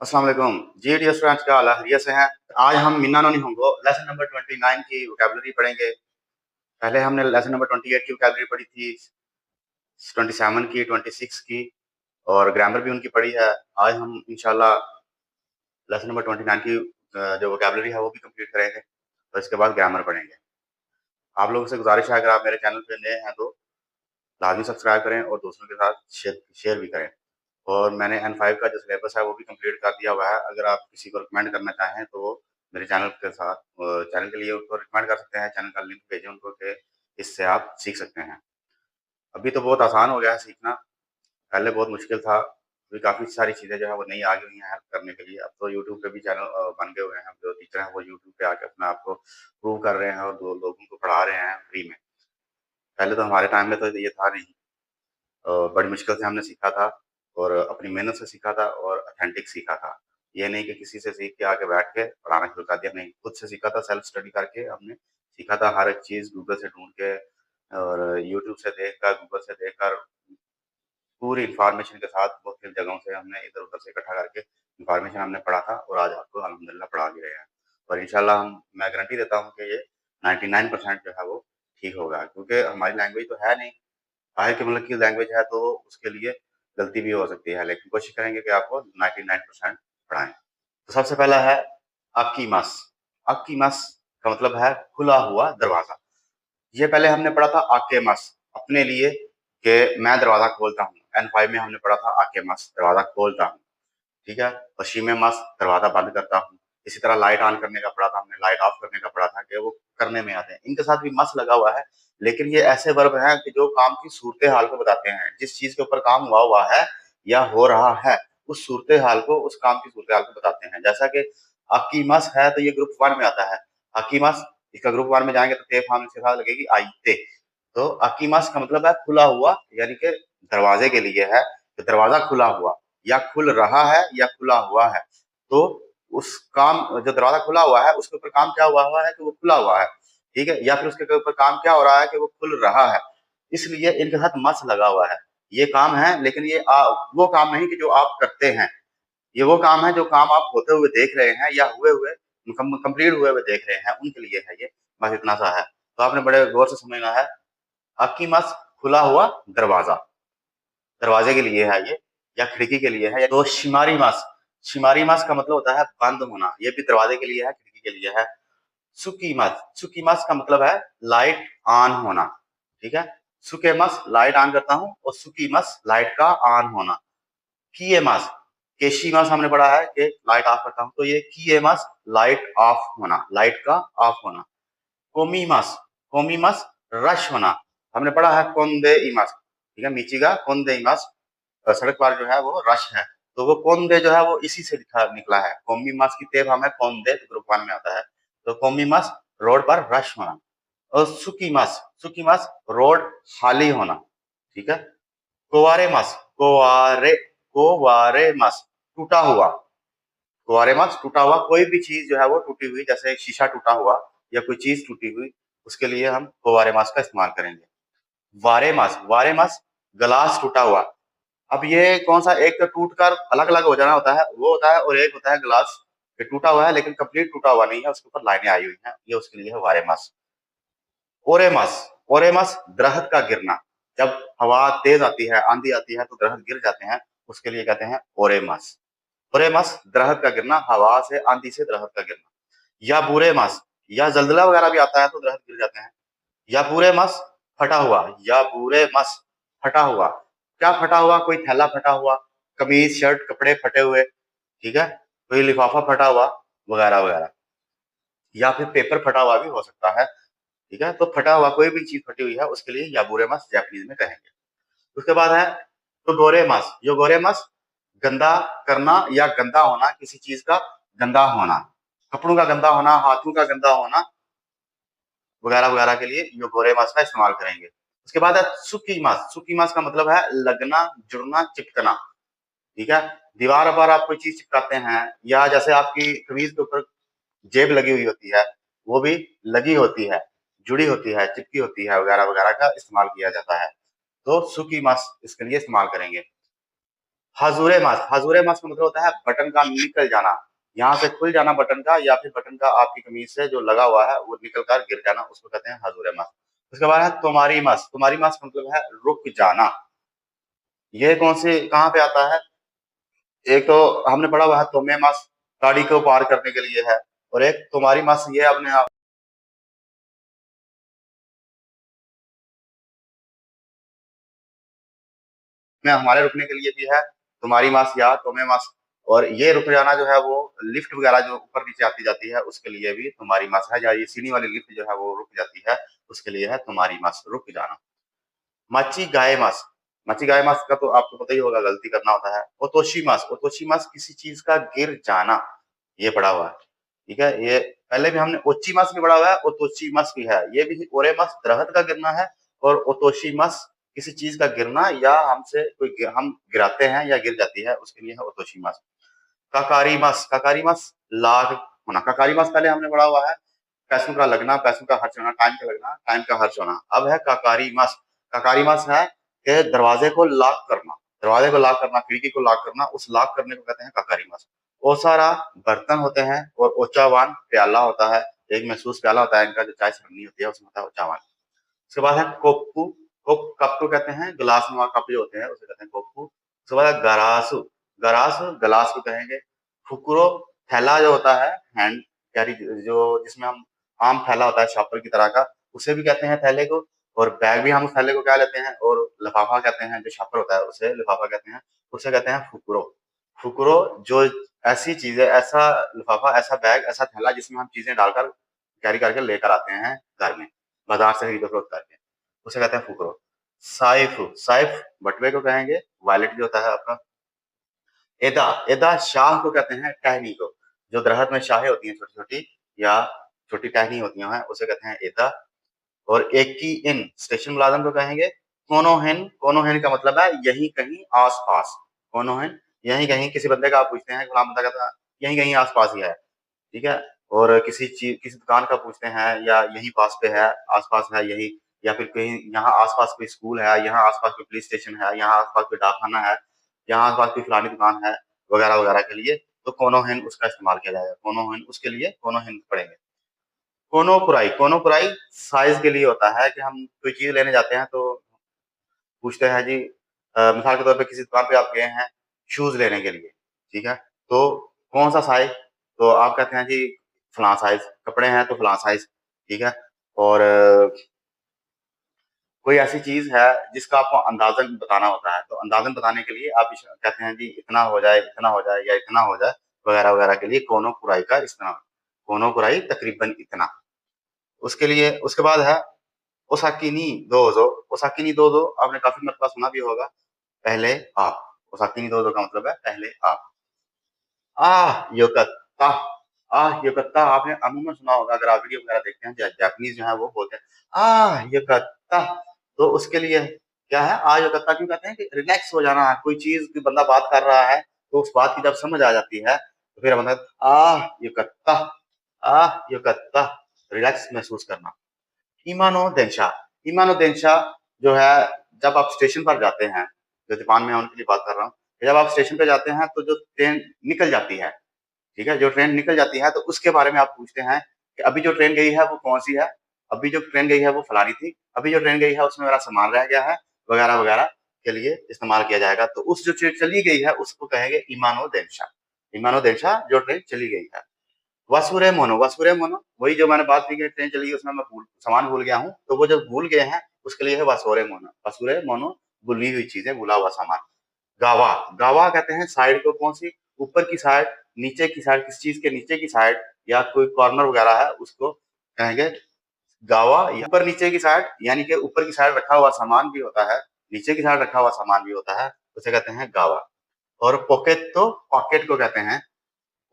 अस्सलाम वालेकुम G D students क्या हाल है खैरियत से हैं। आज हम मिन्ना नोनी होंगो लेसन नंबर 29 की वोकैबुलरी पढ़ेंगे। पहले हमने लेसन नंबर 28 की वोकैबुलरी पढ़ी थी, 27 की, 26 की और ग्रामर भी उनकी पढ़ी है। आज हम इंशाल्लाह लेसन नंबर 29 की जो वोकैबुलरी है वो भी कंप्लीट करेंगे और इसके बाद ग्रामर पढ़ेंगे। आप लोगों से गुजारिश है, अगर आप मेरे चैनल पे नए हैं तो लाजमी सब्सक्राइब करें और दोस्तों के साथ शेयर भी करें। और मैंने N5 का जो सिलेबस है वो भी कंप्लीट कर दिया हुआ है। अगर आप किसी को रिकमेंड करना चाहें तो वो मेरे चैनल के साथ चैनल के लिए उनको रिकमेंड कर सकते हैं। चैनल का लिंक भेजें उनको कि इससे आप सीख सकते हैं। अभी तो बहुत आसान हो गया है सीखना, पहले बहुत मुश्किल था। अभी काफ़ी सारी चीज़ें जो है वो नई आ गई हुई हैं हेल्प करने के लिए। अब तो यूट्यूब पे भी चैनल बन गए हुए हैं। जो टीचर हैं वो यूट्यूब पे आके अपने आप को प्रूव कर रहे हैं और लोगों को पढ़ा रहे हैं फ्री में। पहले तो हमारे टाइम में तो ये था नहीं। बड़ी मुश्किल से हमने सीखा था और अपनी मेहनत से सीखा था और ऑथेंटिक सीखा था। ये नहीं कि किसी से सीख के आके बैठ के पढ़ाना शुरू कर दिया, नहीं, खुद से सीखा था, सेल्फ स्टडी करके हमने सीखा था। हर एक चीज़ गूगल से ढूँढ के और यूट्यूब से देखकर, गूगल से देखकर पूरी इन्फॉर्मेशन के साथ मुख्तलिफ जगहों से हमने इधर-उधर से इकट्ठा करके इन्फॉर्मेशन हमने पढ़ा था और आज आपको अल्हम्दुलिल्लाह पढ़ा भी रहे हैं। और इंशाल्लाह मैं गारंटी देता हूँ कि ये 99% जो है वो ठीक होगा, क्योंकि हमारी लैंग्वेज तो है नहीं। बाहर के मुल्क की लैंग्वेज है तो उसके लिए गलती भी हो सकती है, लेकिन कोशिश करेंगे कि आपको 99% पढ़ाएँ। तो सबसे पहला है अकीमस। अकीमस का मतलब है खुला हुआ दरवाज़ा। ये पहले हमने पढ़ा था आकेमस, अपने लिए कि मैं दरवाज़ा खोलता हूँ। N5 में हमने पढ़ा था आकेमस, दरवाज़ा खोलता हूँ, ठीक है? पश्चिमे-मस, दरवाज़ा बंद करता हूँ। इसी तरह लाइट ऑन करने का पढ़ा था हमने, लाइट ऑफ करने का पढ़ा था कि वो करने में आते हैं। इनके साथ भी मस लगा हुआ है, लेकिन ये ऐसे वर्ब हैं कि जो काम की सूरत-ए-हाल को बताते हैं। जिस चीज़ के ऊपर काम हुआ हुआ है या हो रहा है, उस सूरत-ए-हाल को, उस काम की सूरत-ए-हाल को बताते हैं। जैसा कि अकीमस है तो ये ग्रुप 1 में आता है। अकीमस, इसका ग्रुप 1 में जाएँगे तो ते फॉर्म इसके साथ लगेगी आइते। तो अकीमस का मतलब है खुला हुआ, यानी कि दरवाज़े के लिए है, तो दरवाज़ा खुला हुआ या खुल रहा है या खुला हुआ है। तो उस काम, जो दरवाज़ा खुला हुआ है उसके ऊपर काम क्या हुआ हुआ है कि वो खुला हुआ है, ठीक है? या फिर उसके ऊपर काम क्या हो रहा है कि वो खुल रहा है। इसलिए इनके साथ मस लगा हुआ है। ये काम है, लेकिन ये वो काम नहीं कि जो आप करते हैं। ये वो काम है जो काम आप होते हुए देख रहे हैं या हुए हुए कंप्लीट हुए हुए देख रहे हैं, उनके लिए है ये। बस इतना सा है। तो आपने बड़े गौर से समझना है। अकीमस, खुला हुआ दरवाज़ा, दरवाजे के लिए है ये या खिड़की के लिए है। तो शिमारिमस, शिमारिमस का मतलब होता है बंद होना। ये भी दरवाजे के लिए है, खिड़की के लिए है। सुकीमस, सुकीमस का मतलब है लाइट ऑन होना, ठीक है? सुकेमस, लाइट ऑन करता हूँ और सुकीमस, लाइट का ऑन होना। किएमस, केशीमस हमने पढ़ा है कि लाइट ऑफ करता हूँ, तो ये किएमस, लाइट ऑफ होना, लाइट का ऑफ होना। कोमीमस, कोमीमस, रश होना। हमने पढ़ा है कोंदे इमस, ठीक है? मिचिगा कोंदे इमस, सड़क पर जो है वो रश है। तो वो कोंदे जो है वो इसी से निकला है। कोमीमस की तेब हमें कोंदे ग्रुप 1 में आता है। तो कोमीमस, रोड पर रश होना। और सुकीमस, सुकीमस, रोड खाली होना, ठीक है? कोवारेमस, कोवारेमस, टूटा हुआ। कोवारेमस, टूटा हुआ। कोई भी चीज जो है वो टूटी हुई, जैसे शीशा टूटा हुआ या कोई चीज टूटी हुई, उसके लिए हम कोवारेमस का इस्तेमाल करेंगे। वारेमस, वारेमस, ग्लास टूटा हुआ। अब ये कौन सा, एक तो टूट कर अलग अलग हो जाना होता है वो होता है, और एक होता है ग्लास कि टूटा हुआ है लेकिन कंप्लीट टूटा हुआ नहीं है, उसके ऊपर लाइनें आई हुई हैं, ये उसके लिए है वारेमस। ओरेमस, ओरेमस, दरख्त का गिरना। जब हवा तेज आती है, आंधी आती है तो दरख्त गिर जाते हैं, उसके लिए कहते हैं ओरेमस। ओरेमस, दरख्त का गिरना, हवा से, आंधी से दरख्त का गिरना। या बुरेमस, या जलजला वगैरह भी आता है तो दरख्त गिर जाते हैं। या बुरे मस, फटा हुआ। या बुरे मस, फटा हुआ। क्या फटा हुआ? कोई थैला फटा हुआ, कमीज, शर्ट, कपड़े फटे हुए, ठीक है? कोई लिफाफा फटा हुआ, वगैरह वगैरह। या फिर पेपर फटा हुआ भी हो सकता है, ठीक है? तो फटा हुआ कोई भी चीज फटी हुई है उसके लिए याबुरेमस जापानीज में कहेंगे। उसके बाद है योगोरेमस, योगोरेमस, गंदा करना या गंदा होना, किसी चीज का गंदा होना, कपड़ों का गंदा होना, हाथों का गंदा होना, वगैरह वगैरह के लिए योगोरेमस का इस्तेमाल करेंगे। उसके बाद है सुकीमस, सुकीमस का मतलब है लगना, जुड़ना, चिपकना, ठीक है? दीवार पर आप कोई चीज चिपकाते हैं, या जैसे आपकी कमीज के ऊपर जेब लगी हुई होती है, वो भी लगी होती है, जुड़ी होती है, चिपकी होती है, वगैरह वगैरह का इस्तेमाल किया जाता है। तो सुकीमस इसके लिए इस्तेमाल करेंगे। हजूरे मास का मतलब होता है बटन का निकल जाना, यहाँ से खुल जाना बटन का, या फिर बटन का आपकी कमीज से जो लगा हुआ है वो निकल कर गिर जाना, उसको कहते हैं हजूरे मास। उसके बाद है तुम्हारी मास का मतलब है रुक जाना। ये कौन से कहाँ पे आता है? एक तो हमने पढ़ा हुआ है तुम्हें मास गाड़ी को पार करने के लिए है, और एक तुम्हारी मास ये अपने आप में हमारे रुकने के लिए भी है, तुम्हारी मास या तुम्हें मास। और ये रुक जाना जो है वो लिफ्ट वगैरह जो ऊपर नीचे आती जाती है उसके लिए भी तुम्हारी मास है, या ये सीढ़ी वाली लिफ्ट जो है वो रुक जाती है उसके लिए है तुम्हारी मास, रुक जाना। माची गाए मास, माची गाए मास का तो आपको पता ही होगा, गलती करना होता है। ओतोशी मास किसी चीज का गिर जाना, ये पढ़ा हुआ है। ठीक है, ये पहले भी हमने ओची मास भी पढ़ा हुआ है, ओतोशी मास भी है। ये भी ओरे मास दरख्त का गिरना है, और ओतोशी मास किसी चीज का गिरना, या हमसे कोई हम गिराते हैं या गिर जाती है उसके लिए है ओतोशी मास। काकारी मास लाग होना। काकारी मास पहले हमने पढ़ा हुआ है पैसों का लगना, पैसों का खर्च होना, टाइम का लगना, टाइम का खर्च होना। अब है काकारी मास। काकारी मास है कि दरवाजे को लॉक करना, दरवाजे को लॉक करना, खिड़की को लॉक करना, उस लॉक करने को कहते हैं काकारी मास। ओसारा बर्तन होते हैं, और ओचावान प्याला होता है, एक महसूस प्याला होता है इनका, जो चाय से बननी होती है उसमें होता है ओचावान। उसके बाद है कोप्पू। कप को कहते हैं गिलास नुमा कप जो होते हैं उसे कहते हैं कोप्पू। उसके बाद है गरासु। गरासु गिलास को कहेंगे। फुकुरो थैला जो होता है हैंड कैरी, जो जिसमें हम आम थैला होता है शॉपर की तरह का, उसे भी कहते हैं थैले को। और बैग भी हम उस थैले को क्या लेते हैं, और लिफाफा कहते हैं जो शॉपर होता है उसे लिफाफा कहते हैं, उसे कहते हैं फुकुरो। फुकुरो जो ऐसी चीज है, ऐसा लिफाफा, ऐसा बैग, ऐसा थैला जिसमें हम चीजें डालकर कैरी करके लेकर आते हैं घर में, बाजार से खरीदो फरोख्त करके, उसे कहते हैं फुकरो। साइफ, साइफ बटुए को कहेंगे, वॉलेट जो होता है आपका। एदा, एदा शाह को कहते हैं टहनी को, जो दरख्त में शाहें होती हैं छोटी छोटी, या छोटी टहनी होती हैं उसे कहते हैं एदा। और एक की इन स्टेशन मुलाजम को कहेंगे कोनोहेन। कोनोहेन का मतलब है यहीं कहीं आस पास। कोनोहेन यहीं कहीं, किसी बंदे का आप पूछते हैं, गुलाम बंदा कहता है यहीं कहीं आस पास ही है। ठीक है, और किसी चीज किसी दुकान का पूछते हैं, या यहीं पास पे है, आसपास है यही, या फिर कहीं यहाँ आसपास कोई स्कूल है, यहाँ आसपास कोई पुलिस स्टेशन है, यहाँ आसपास कोई डाकखाना है, यहाँ आसपास कोई फलानी दुकान है, वगैरह वगैरह के लिए तो कोनोहेन उसका इस्तेमाल किया जाएगा। कोनोहेन उसके लिए कोनोहेन पढ़ेंगे। कोनोकुराई साइज के लिए होता है कि हम कोई चीज लेने जाते हैं तो पूछते हैं जी, मिसाल के तौर पे किसी दुकान पे आप गए हैं शूज लेने के लिए, ठीक है, तो कौन सा साइज, तो आप कहते हैं जी फलां साइज, कपड़े हैं तो फलां साइज, ठीक है। और कोई ऐसी चीज है जिसका आपको अंदाजन बताना होता है, तो अंदाजन बताने के लिए आप कहते हैं जी इतना हो जाए, इतना हो जाए, या इतना हो जाए, वगैरह वगैरह के लिए कोनो कुराई का इस्तेमाल। कोनो कुराई तकरीबन इतना, उसके लिए। उसके बाद है ओसाकिनी दोजो। ओसाकिनी दोजो आपने काफी मरतबा सुना भी होगा, पहले आप। ओसाकिनी दोजो का मतलब है पहले आप। योकत्ता। योकत्ता आपने अमूमन सुना होगा, अगर आप वीडियो वगैरह देखते हैं, जापानीज जो है वो बोलते हैं योकत्ता, तो उसके लिए क्या है, योकत्ता क्यों कहते हैं कि रिलैक्स हो जाना है। कोई चीज की बंदा बात कर रहा है तो उस बात की जब समझ आ जाती है तो फिर बंदा योकत्ता, योकत्ता, रिलैक्स महसूस करना। इमानो देंशा। इमानो देंशा जो है, जब आप स्टेशन पर जाते हैं, जो जापान में है उनके लिए बात कर रहा हूँ, जब आप स्टेशन पे जाते हैं तो जो ट्रेन निकल जाती है, ठीक है, जो ट्रेन निकल जाती है तो उसके बारे में आप पूछते हैं कि अभी जो ट्रेन गई है वो कौन सी है, अभी जो ट्रेन गई है वो फलानी थी, अभी जो ट्रेन गई है उसमें मेरा सामान रह गया है, वगैरह वगैरह के लिए इस्तेमाल किया जाएगा। तो उस जो ट्रेन चली गई है उसको कहेंगे इमानो देंशा। इमानो देंशा जो ट्रेन चली गई है। वसुरे मोनो, वसुरे मोनो वही जो मैंने बात की कि ट्रेन चली गई उसमें मैं सामान भूल गया हूँ, तो वो जो भूल गए हैं उसके लिए है वसोरे मोनो। वसुरे मोनो भूली हुई चीजें, भूला हुआ सामान। गावा, गावा कहते हैं साइड को, कौन सी, ऊपर की साइड, नीचे की साइड, किस चीज के नीचे की साइड, या कोई कॉर्नर वगैरह है उसको कहेंगे गावा। ऊपर नीचे की साइड यानी कि ऊपर की साइड रखा हुआ सामान भी होता है, नीचे की साइड रखा हुआ सामान भी होता है, उसे कहते हैं गावा। और पॉकेट, तो पॉकेट को कहते हैं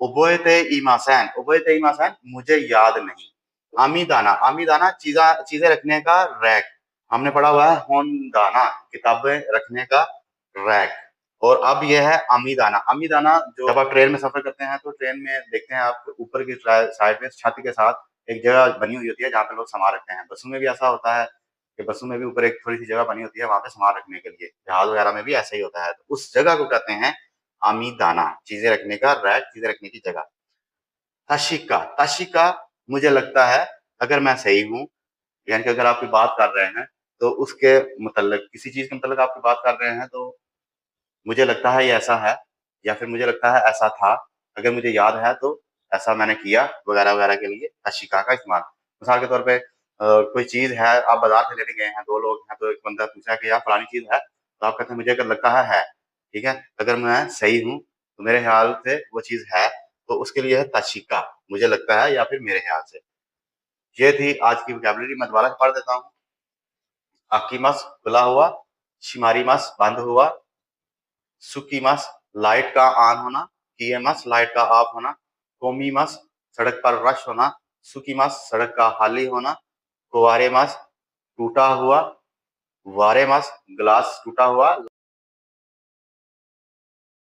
उबोएते इमासन। उबोएते इमासन मुझे याद नहीं। आमीदाना, आमीदाना चीजा चीजें रखने का रैक, हमने पढ़ा हुआ है होनदाना किताबें रखने का रैक। और अब यह है अमीदाना। अमीदाना जो जब आप ट्रेन में सफर करते हैं तो ट्रेन में देखते हैं आप ऊपर की साइड में छत के साथ एक जगह बनी हुई होती है जहाँ पे लोग सामान रखते हैं। बसों में भी ऐसा होता है कि बसों में भी ऊपर एक थोड़ी-सी जगह बनी होती है वहाँ पे सामान रखने के लिए। जहाज़ वगैरह में भी ऐसा ही होता है। तो उस जगह को कहते हैं आमीदाना, चीज़ें रखने का रैक, चीज़ें रखने की जगह। ताशिका, ताशिका मुझे लगता है अगर मैं सही हूँ, यानी कि अगर आप कोई बात कर रहे हैं, तो उसके मतलब किसी चीज़ के मतलब आप कोई बात कर रहे हैं तो मुझे लगता है ये ऐसा है या फिर मुझे लगता है ऐसा था, अगर मुझे याद है तो ऐसा मैंने किया वगैरह-वगैरह के लिए ताशिका का इस्तेमाल। मिसाल के तौर पे कोई चीज़ है, आप बाज़ार से लेने गए हैं, 2 लोग हैं, तो एक बंदा पूछा कि यार फलानी चीज़ है, तो आप कहते हैं मुझे अगर लगता है, ठीक है? अगर मैं सही हूँ, तो मेरे ख़्याल से वो चीज़ है, तो उसके लिए है ताशिका, मुझे लगता है या फिर मेरे ख़्याल से। ये थी आज की वोकैब्युलरी मैं दोबारा से पढ़ देता हूँ। आकिमस खुला हुआ, शिमारिमस बंद हुआ, सुकीमस लाइट का ऑन होना, कीएमस लाइट का ऑफ होना, कोमीमस सड़क पर रश होना, सुकीमस सड़क का खाली होना, कुवारेमस टूटा हुआ, वारेमस ग्लास टूटा हुआ।